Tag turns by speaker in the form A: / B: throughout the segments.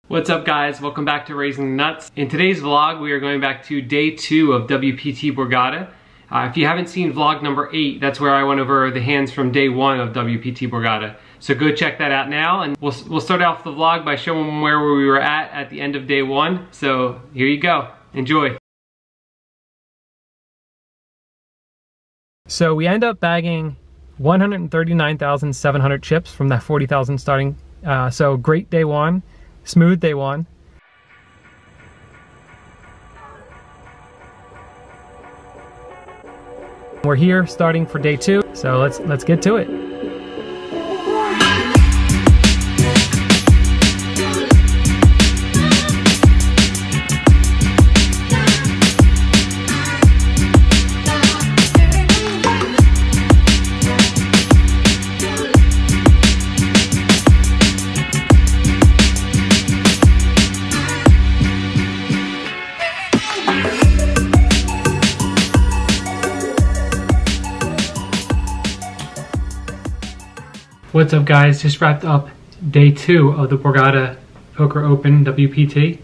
A: What's up guys, welcome back to Raising the Nuts. In today's vlog we are going back to day 2 of WPT Borgata. If you haven't seen vlog number 8, that's where I went over the hands from day 1 of WPT Borgata. So go check that out now, and we'll start off the vlog by showing where we were at the end of day 1. So here you go, enjoy. So we end up bagging 139,700 chips from that 40,000 starting. So great day 1. Smooth day 1. We're here starting for day 2, so let's get to it. What's up guys, just wrapped up day 2 of the Borgata Poker Open WPT.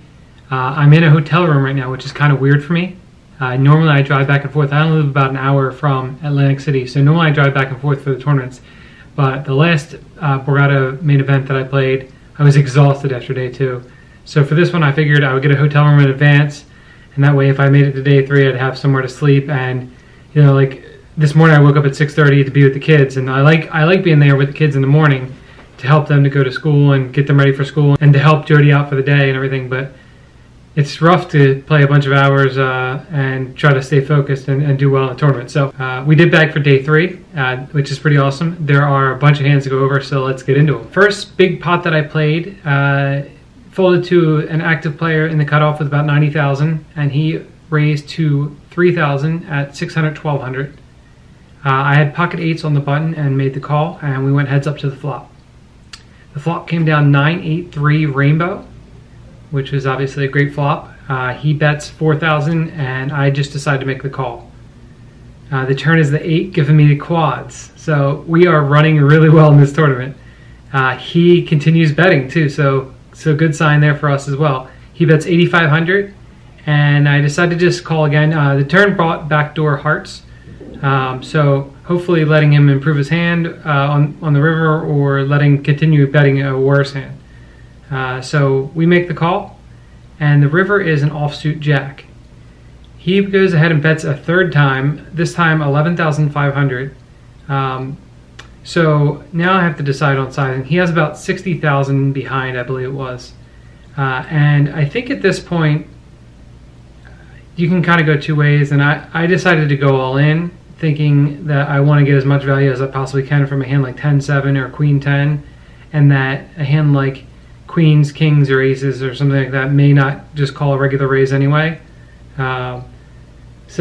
A: I'm in a hotel room right now, which is kind of weird for me. Normally I drive back and forth. I only live about an hour from Atlantic City, so normally I drive back and forth for the tournaments. But the last Borgata main event that I played, I was exhausted after day 2. So for this one I figured I would get a hotel room in advance, and that way if I made it to day 3 I'd have somewhere to sleep. And you know, like this morning I woke up at 6:30 to be with the kids, and I like being there with the kids in the morning to help them to go to school and get them ready for school and to help Jody out for the day and everything. But it's rough to play a bunch of hours and try to stay focused and do well in the tournament. So we did bag for day 3, which is pretty awesome. There are a bunch of hands to go over, so let's get into them. First big pot that I played, folded to an active player in the cutoff with about 90,000, and he raised to 3,000 at 600, 1,200. I had pocket 8s on the button and made the call, and we went heads up to the flop. The flop came down 9-8-3 rainbow, which was obviously a great flop. He bets 4,000, and I just decided to make the call. The turn is the 8, giving me the quads. So we are running really well in this tournament. He continues betting too, so good sign there for us as well. He bets 8,500, and I decided to just call again. The turn brought backdoor hearts. So hopefully letting him improve his hand on the river, or continue betting a worse hand. So we make the call, and the river is an offsuit jack. He goes ahead and bets a third time, this time 11,500. So now I have to decide on sizing. He has about 60,000 behind, I believe it was. And I think at this point you can kind of go two ways, and I decided to go all in, thinking that I want to get as much value as I possibly can from a hand like 10-7 or Queen-10, and that a hand like Queens, Kings, or Aces or something like that may not just call a regular raise anyway. So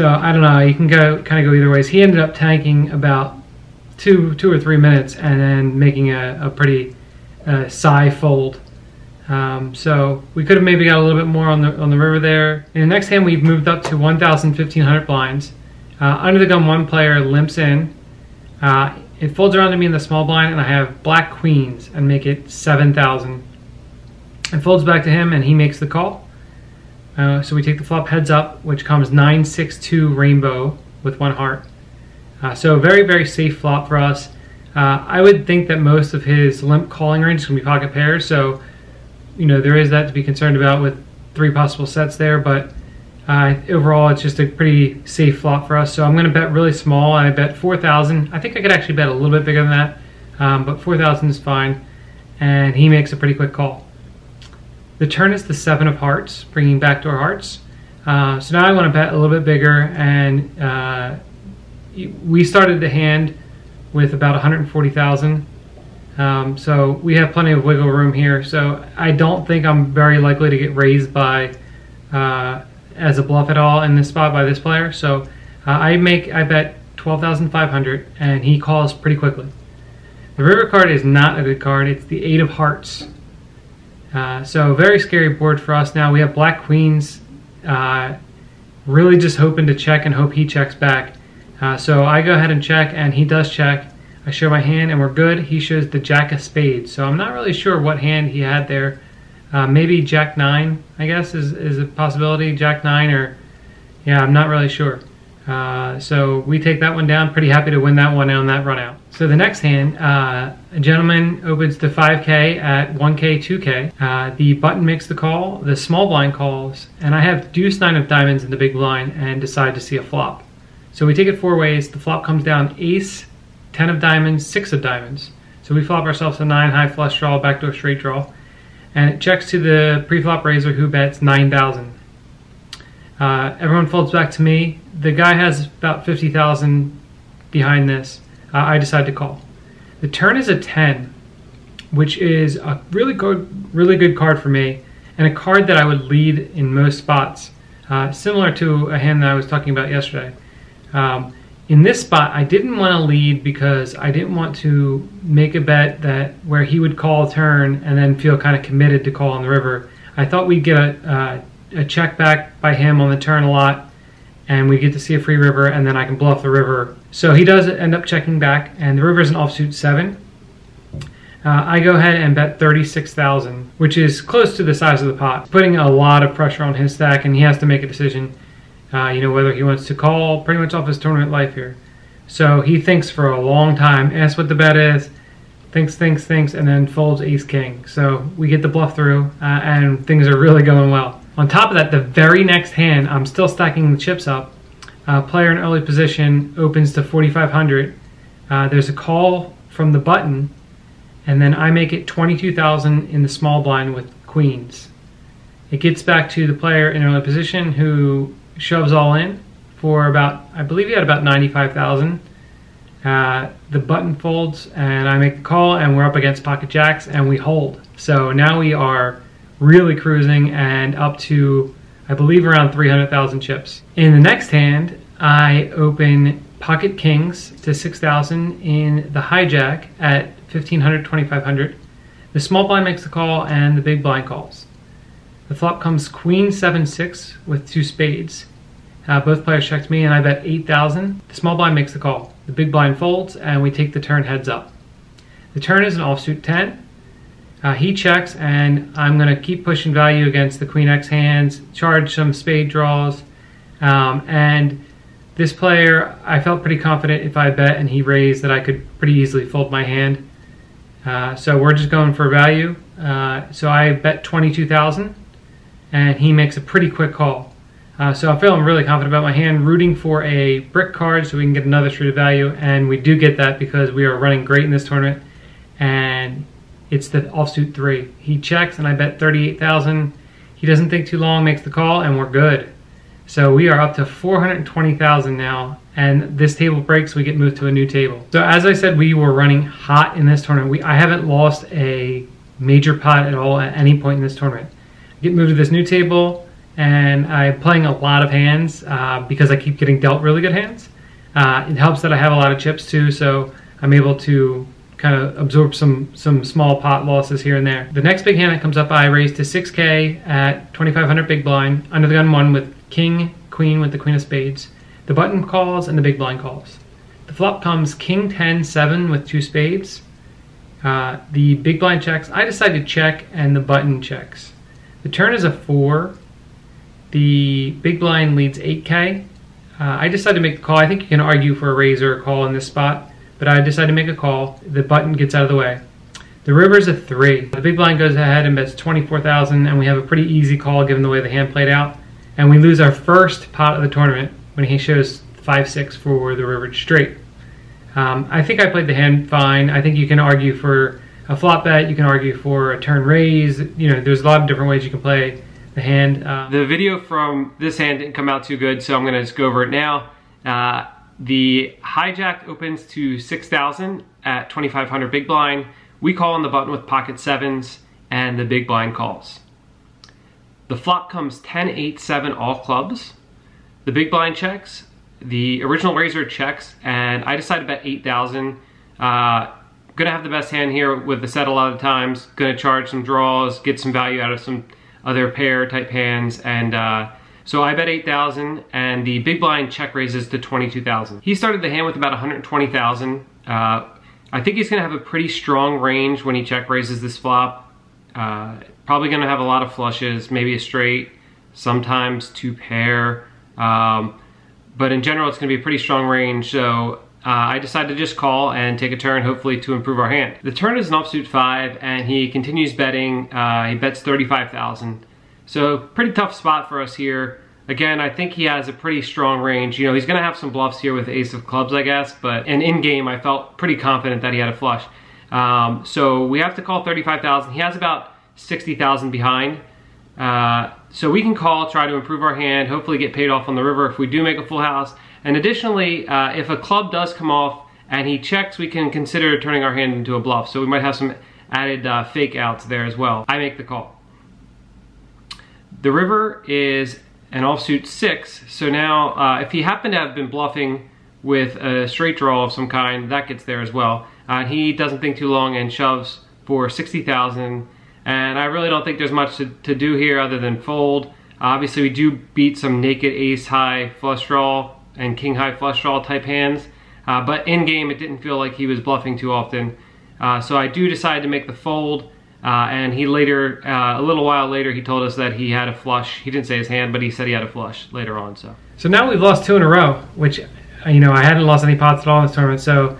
A: I don't know, you can kind of go either ways. He ended up tanking about two or 3 minutes and then making a pretty side fold. So we could have maybe got a little bit more on the river there. In the next hand we've moved up to 1,500 blinds. Under the gun, one player limps in. It folds around to me in the small blind, and I have black queens and make it 7,000. It folds back to him, and he makes the call. So we take the flop heads up, which comes 9-6-2 rainbow with 1 heart. So very, very safe flop for us. I would think that most of his limp calling range is going to be pocket pairs, so you know there is that to be concerned about with 3 possible sets there, but overall it's just a pretty safe flop for us. So I'm going to bet really small. I bet 4,000. I think I could actually bet a little bit bigger than that, but 4,000 is fine, and he makes a pretty quick call. The turn is the 7 of hearts, bringing backdoor hearts. So now I want to bet a little bit bigger, and we started the hand with about 140,000. So we have plenty of wiggle room here, so I don't think I'm very likely to get raised by as a bluff at all in this spot by this player. So I bet 12,500, and he calls pretty quickly. The river card is not a good card. It's the 8 of hearts. So very scary board for us now. We have black queens, really just hoping to check and hope he checks back. So I go ahead and check, and he does check. I show my hand and we're good. He shows the jack of spades. So I'm not really sure what hand he had there. Maybe Jack 9, I guess, is a possibility. Jack 9 or, yeah, I'm not really sure. So we take that one down. Pretty happy to win that one on that run out. So the next hand, a gentleman opens to 5K at 1K, 2K. The button makes the call, the small blind calls, and I have deuce 9 of diamonds in the big blind and decide to see a flop. So we take it 4 ways. The flop comes down ace, 10 of diamonds, 6 of diamonds. So we flop ourselves a 9 high flush draw, backdoor straight draw. And it checks to the pre-flop raiser who bets 9,000. Everyone folds back to me. The guy has about 50,000 behind this. I decide to call. The turn is a 10, which is a really good card for me, and a card that I would lead in most spots, similar to a hand that I was talking about yesterday. In this spot, I didn't want to lead because I didn't want to make a bet that where he would call a turn and then feel kind of committed to call on the river. I thought we'd get a check back by him on the turn a lot, and we get to see a free river, and then I can bluff the river. So he does end up checking back, and the river is an offsuit 7. I go ahead and bet 36,000, which is close to the size of the pot, putting a lot of pressure on his stack, and he has to make a decision, whether he wants to call pretty much off his tournament life here. So he thinks for a long time, asks what the bet is, thinks, and then folds ace-king. So we get the bluff through, and things are really going well. On top of that, the very next hand, I'm still stacking the chips up. Player in early position opens to 4,500. There's a call from the button, and then I make it 22,000 in the small blind with queens. It gets back to the player in early position who shoves all in for about, I believe he had about 95,000. The button folds, and I make the call, and we're up against pocket jacks, and we hold. So now we are really cruising and up to, I believe, around 300,000 chips. In the next hand, I open pocket kings to 6,000 in the hijack at 1,500, 2,500. The small blind makes the call and the big blind calls. The flop comes queen 7-6 with 2 spades. Both players checked me and I bet 8,000. The small blind makes the call. The big blind folds and we take the turn heads up. The turn is an offsuit 10. He checks, and I'm going to keep pushing value against the Queen X hands, charge some spade draws, and this player, I felt pretty confident if I bet and he raised that I could pretty easily fold my hand. So we're just going for value. So I bet 22,000, and he makes a pretty quick call. So I'm feeling really confident about my hand, rooting for a brick card so we can get another street of value, and we do get that because we are running great in this tournament, and it's the offsuit 3. He checks and I bet 38,000. He doesn't think too long, makes the call, and we're good. So we are up to 420,000 now, and this table breaks, we get moved to a new table. So as I said, we were running hot in this tournament. I haven't lost a major pot at all at any point in this tournament. I get moved to this new table, and I'm playing a lot of hands because I keep getting dealt really good hands. It helps that I have a lot of chips too, so I'm able to kind of absorb some small pot losses here and there. The next big hand that comes up, I raise to 6K at 2,500 big blind, under the gun 1 with king, queen with the queen of spades. The button calls and the big blind calls. The flop comes king 10, 7 with 2 spades. The big blind checks. I decide to check and the button checks. The turn is a 4. The big blind leads 8K. I decide to make the call. I think you can argue for a raise or a call in this spot, but I decide to make a call. The button gets out of the way. The river's a 3. The big blind goes ahead and bets 24,000, and we have a pretty easy call given the way the hand played out. And we lose our first pot of the tournament when he shows 5-6 for the river straight. I think I played the hand fine. I think you can argue for a flop bet. You can argue for a turn raise. There's a lot of different ways you can play the hand. The video from this hand didn't come out too good, so I'm going to just go over it now. The hijack opens to 6,000 at 2,500 big blind. We call on the button with pocket 7s, and the big blind calls. The flop comes 10, 8, 7 all clubs. The big blind checks. The original raiser checks, and I decide to bet 8,000. Gonna have the best hand here with the set a lot of times. Gonna charge some draws, get some value out of some other pair type hands, and so I bet 8,000, and the big blind check raises to 22,000. He started the hand with about 120,000. I think he's gonna have a pretty strong range when he check raises this flop.
B: Probably going to have a lot of flushes, maybe a straight, sometimes 2 pair. But in general, it's going to be a pretty strong range. So I decided to just call and take a turn, hopefully to improve our hand. The turn is an offsuit 5, and he continues betting. He bets 35,000. So pretty tough spot for us here. Again, I think he has a pretty strong range. You know, he's going to have some bluffs here with ace of clubs, I guess. But in game, I felt pretty confident that he had a flush. So we have to call 35,000. He has about 60,000 behind. So we can call, try to improve our hand, hopefully get paid off on the river if we do make a full house. And additionally, if a club does come off and he checks, we can consider turning our hand into a bluff. So we might have some added fake outs there as well. I make the call. The river is an offsuit 6. So now if he happened to have been bluffing with a straight draw of some kind, that gets there as well. He doesn't think too long and shoves for 60,000. And I really don't think there's much to do here other than fold. Obviously, we do beat some naked ace high flush draw and king high flush draw type hands. But in game, it didn't feel like he was bluffing too often. So I do decide to make the fold. And he later, a little while later, he told us that he had a flush. He didn't say his hand, but he said he had a flush later on. So
A: now we've lost 2 in a row, which, you know, I hadn't lost any pots at all in this tournament. So,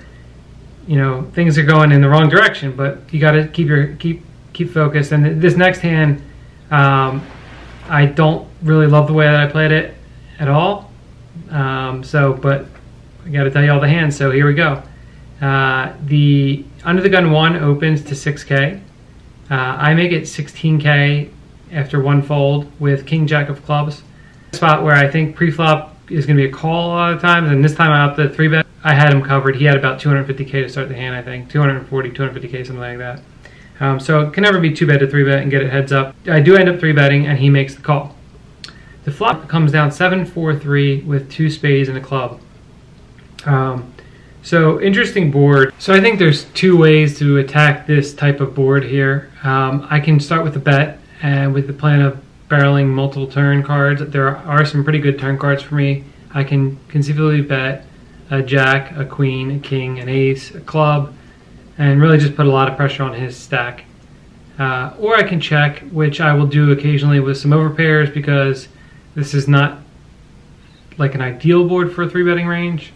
A: you know, things are going in the wrong direction. But you got to keep focused. And this next hand, I don't really love the way that I played it at all. But I got to tell you all the hands. So here we go. The under the gun 1 opens to 6K. I make it 16K after 1 fold with king jack of clubs. Spot where I think pre-flop is going to be a call a lot of times, and this time out the 3-bet, I had him covered. He had about 250K to start the hand, I think. 240, 250K, something like that. So it can never be too bad to 3-bet and get it heads up. I do end up 3-betting, and he makes the call. The flop comes down 7-4-3 with 2 spades and a club. So interesting board. So I think there's 2 ways to attack this type of board here. I can start with a bet and with the plan of barreling multiple turn cards. There are some pretty good turn cards for me. I can conceivably bet a jack, a queen, a king, an ace, a club, and really just put a lot of pressure on his stack. Or I can check, which I will do occasionally with some overpairs because this is not like an ideal board for a 3-betting range.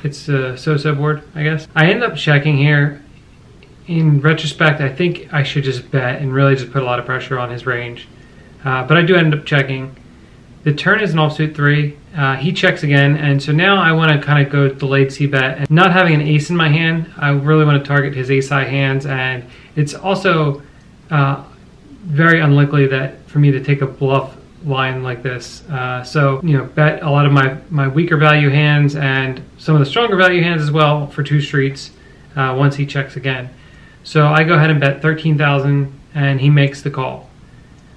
A: It's a so-so board, I guess. I end up checking here. In retrospect, I think I should just bet and really just put a lot of pressure on his range. But I do end up checking. The turn is an offsuit 3. He checks again, and so now I want to kind of go delayed c-bet. And not having an ace in my hand, I really want to target his ace-high hands, and it's also very unlikely that for me to take a bluff line like this. So, you know, bet a lot of my weaker value hands and some of the stronger value hands as well for 2 streets once he checks again. So I go ahead and bet 13,000, and he makes the call.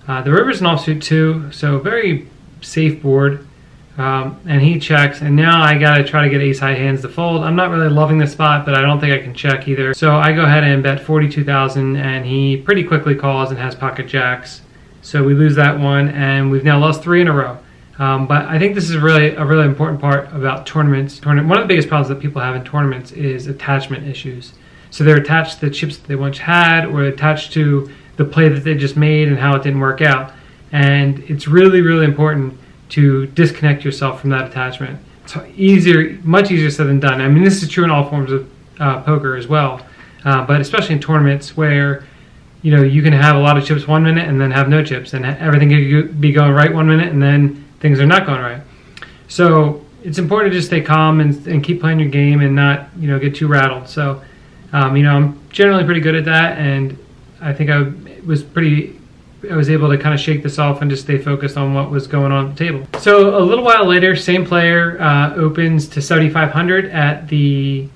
A: The river's an offsuit 2, so very safe board. And he checks, and now I gotta try to get ace-high hands to fold. I'm not really loving this spot, but I don't think I can check either. So I go ahead and bet 42,000, and he pretty quickly calls and has pocket jacks. So we lose that one, and we've now lost 3 in a row. But I think this is really a really important part about tournaments. One of the biggest problems that people have in tournaments is attachment issues. So they're attached to the chips that they once had, or attached to the play that they just made and how it didn't work out. And it's really, really important to disconnect yourself from that attachment. It's much easier said than done. I mean, this is true in all forms of poker as well, but especially in tournaments where, you know, you can have a lot of chips 1 minute and then have no chips, and everything could be going right 1 minute and then things are not going right. So it's important to just stay calm and keep playing your game and not, you know, get too rattled. So, you know, I'm generally pretty good at that, and I think I was able to kind of shake this off and just stay focused on what was going on at the table. So a little while later, same player opens to 7,500 at the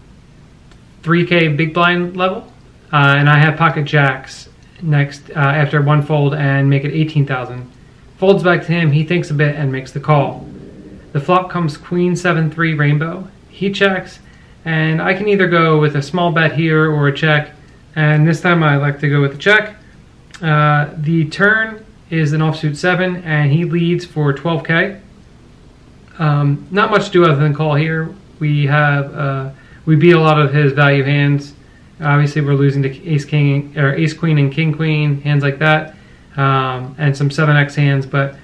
A: 3K big blind level, and I have pocket jacks next after 1 fold and make it 18,000. Folds back to him, he thinks a bit and makes the call. The flop comes queen 7-3 rainbow. He checks, and I can either go with a small bet here or a check, and this time I like to go with a check. The turn is an offsuit 7, and he leads for 12K. Not much to do other than call here. We beat a lot of his value hands, Obviously, we're losing to ace king or ace queen and king queen, hands like that, and some 7x hands. But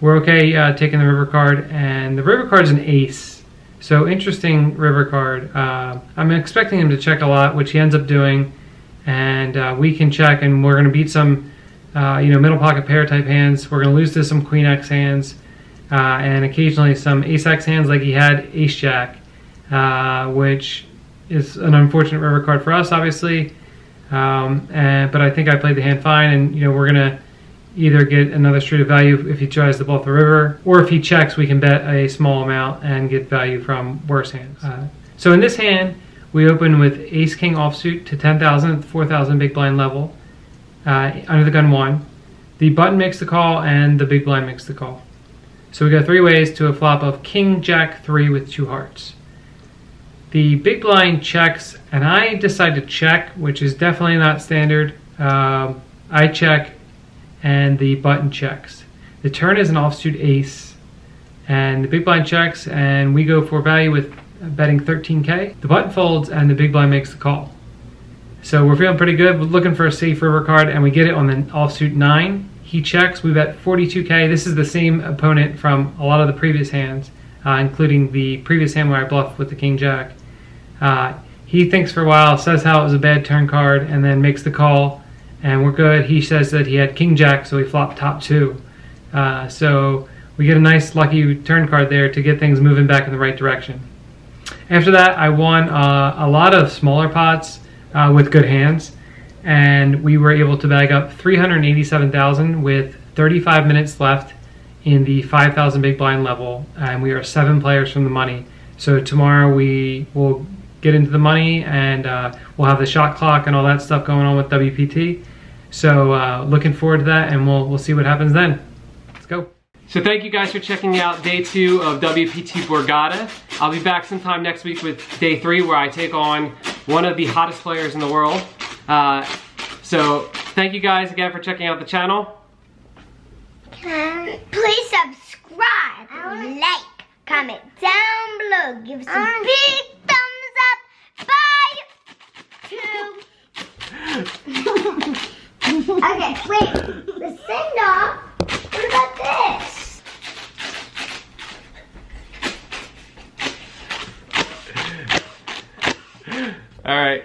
A: we're okay taking the river card, and the river card is an ace. So interesting river card. I'm expecting him to check a lot, which he ends up doing, and we can check, and we're going to beat some middle pocket pair type hands. We're going to lose to some queen x hands, and occasionally some ace x hands like he had ace jack, which is an unfortunate river card for us, obviously. But I think I played the hand fine, and we're going to either get another street of value if he tries to bluff the river, or if he checks, we can bet a small amount and get value from worse hands. So in this hand, we open with ace king offsuit to 10,000 at the 4,000 big blind level, under the gun 1. The button makes the call and the big blind makes the call. So we got 3 ways to a flop of king jack 3 with 2 hearts. The big blind checks, and I decide to check, which is definitely not standard. I check, and the button checks. The turn is an offsuit ace, and the big blind checks, and we go for value with betting 13K. The button folds, and the big blind makes the call. So we're feeling pretty good. We're looking for a safe river card, and we get it on the offsuit 9. He checks, we bet 42K. This is the same opponent from a lot of the previous hands, including the previous hand where I bluffed with the king jack. He thinks for a while, says how it was a bad turn card, and then makes the call, and we're good. He says that he had king jack, so he flopped top 2. So we get a nice lucky turn card there to get things moving back in the right direction. After that, I won a lot of smaller pots with good hands, and we were able to bag up 387,000 with 35 minutes left in the 5,000 big blind level, and we are 7 players from the money. So tomorrow we will get into the money, and we'll have the shot clock and all that stuff going on with WPT. So looking forward to that, and we'll see what happens then. Let's go. So thank you guys for checking out day 2 of WPT Borgata. I'll be back sometime next week with day 3, where I take on one of the hottest players in the world. So thank you guys again for checking out the channel.
C: Please subscribe, like, comment down below, give us a big thumbs up. Bye. 2. Okay, wait. The send off. What about this?
B: All right.